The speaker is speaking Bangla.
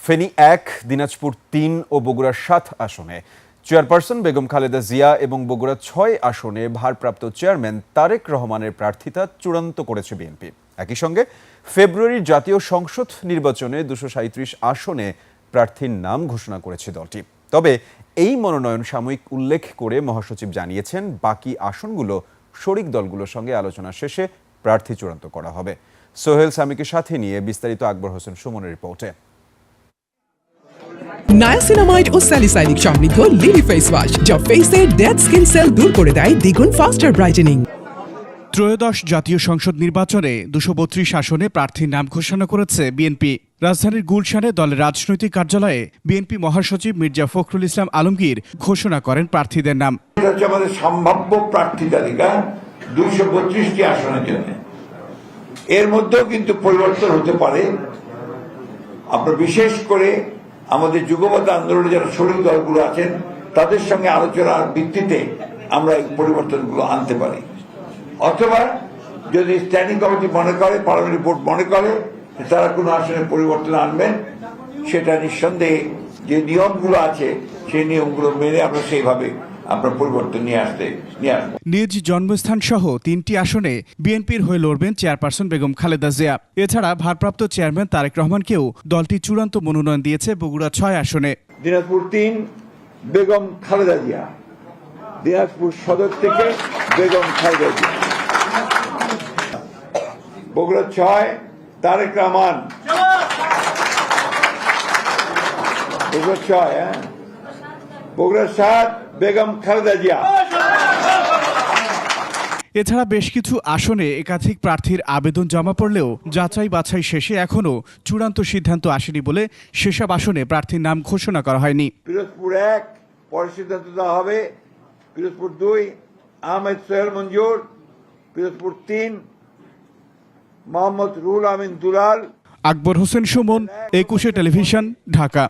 ফেনী ১, দিনাজপুর ৩ ও বগুড়া ৭ আসনে চেয়ারপারসন বেগম খালেদা জিয়া এবং বগুড়া ৬ আসনে ভারপ্রাপ্ত চেয়ারম্যান তারেক রহমানের প্রার্থিতা চূড়ান্ত করেছে বিএনপি। একই সঙ্গে ফেব্রুয়ারির জাতীয় সংসদ নির্বাচনে ২৩৭ আসনে প্রার্থীর নাম ঘোষণা করেছে দলটি। তবে এই মনোনয়ন সাময়িক উল্লেখ করে মহাসচিব জানিয়েছেন, বাকি আসনগুলো শরিক দলগুলোর সঙ্গে আলোচনা শেষে প্রার্থী চূড়ান্ত করা হবে। সোহেল সামিকে সাথে নিয়ে বিস্তারিত আকবর হোসেন সুমনের রিপোর্টে। নায়াসিনামাইড ও স্যালিসাইলিক সমৃদ্ধ লিলি ফেস ওয়াশ, যা ফেসের ডেড স্কিন সেল দূর করে দেয় দ্বিগুণ ফাস্টার ব্রাইটেনিং। ত্রয়োদশ জাতীয় সংসদ নির্বাচনে ২৩২ আসনে প্রার্থীর নাম ঘোষণা করেছে বিএনপি। রাজধানীর গুলশানে দলের রাজনৈতিক কার্যালয়ে বিএনপি মহাসচিব মির্জা ফখরুল ইসলাম আলমগীর ঘোষণা করেন প্রার্থীদের নাম। এটা হচ্ছে আমাদের সম্ভাব্য প্রার্থী তালিকা ২৩২টি আসনের জন্য। এর মধ্যেও কিন্তু পরিবর্তন হতে পারে। আপনার বিশেষ করে আমাদের যুগপৎ আন্দোলনে যারা শরিক দলগুলো আছেন তাদের সঙ্গে আলোচনার ভিত্তিতে আমরা এই পরিবর্তনগুলো আনতে পারি, অথবা যদি স্ট্যান্ডিং কমিটি মনে করে, পার্লামেন্টারি বোর্ড মনে করে তারা কোনো আসনে পরিবর্তন আনবেন, সেটা নিঃসন্দেহে যে নিয়মগুলো আছে সেই নিয়মগুলো মেনে আমরা সেইভাবে আমরা পরিবর্তন নিয়ে আসবো। নিজ জন্মস্থান সহ ৩টি আসনে বিএনপির হয়ে লড়বেন চেয়ারপারসন বেগম খালেদা জিয়া। এছাড়া ভারপ্রাপ্ত চেয়ারম্যান তারেক রহমানকেও দলটি চূড়ান্ত মনোনয়ন দিয়েছে বগুড়া ৬ আসনে। দিনাজপুর ৩ বেগম খালেদা জিয়া, দিনাজপুর সদর থেকে বেগম খালেদা জিয়া, বগুড়া ৬ তারেক রহমান, বগুড়া ৬, বগুড়া ৭ বেগম খালেদা জিয়া। এছাড়া বেশ কিছু আসনে একাধিক প্রার্থীর আবেদন জমা পড়লেও যাচাই বাছাই শেষে এখনও চূড়ান্ত সিদ্ধান্ত আসেনি বলে সেসব আসনে প্রার্থীর নাম ঘোষণা করা হয়নি। পিরোজপুর ১ পরে সিদ্ধান্ত দেওয়া হবে, পিরোজপুর ২ আহমেদ সোহেল মঞ্জুর, পিরোজপুর ৩ মোহাম্মদ রুহুল আমিন দুলাল। আকবর হোসেন সুমন, ২১ টেলিভিশন, ঢাকা।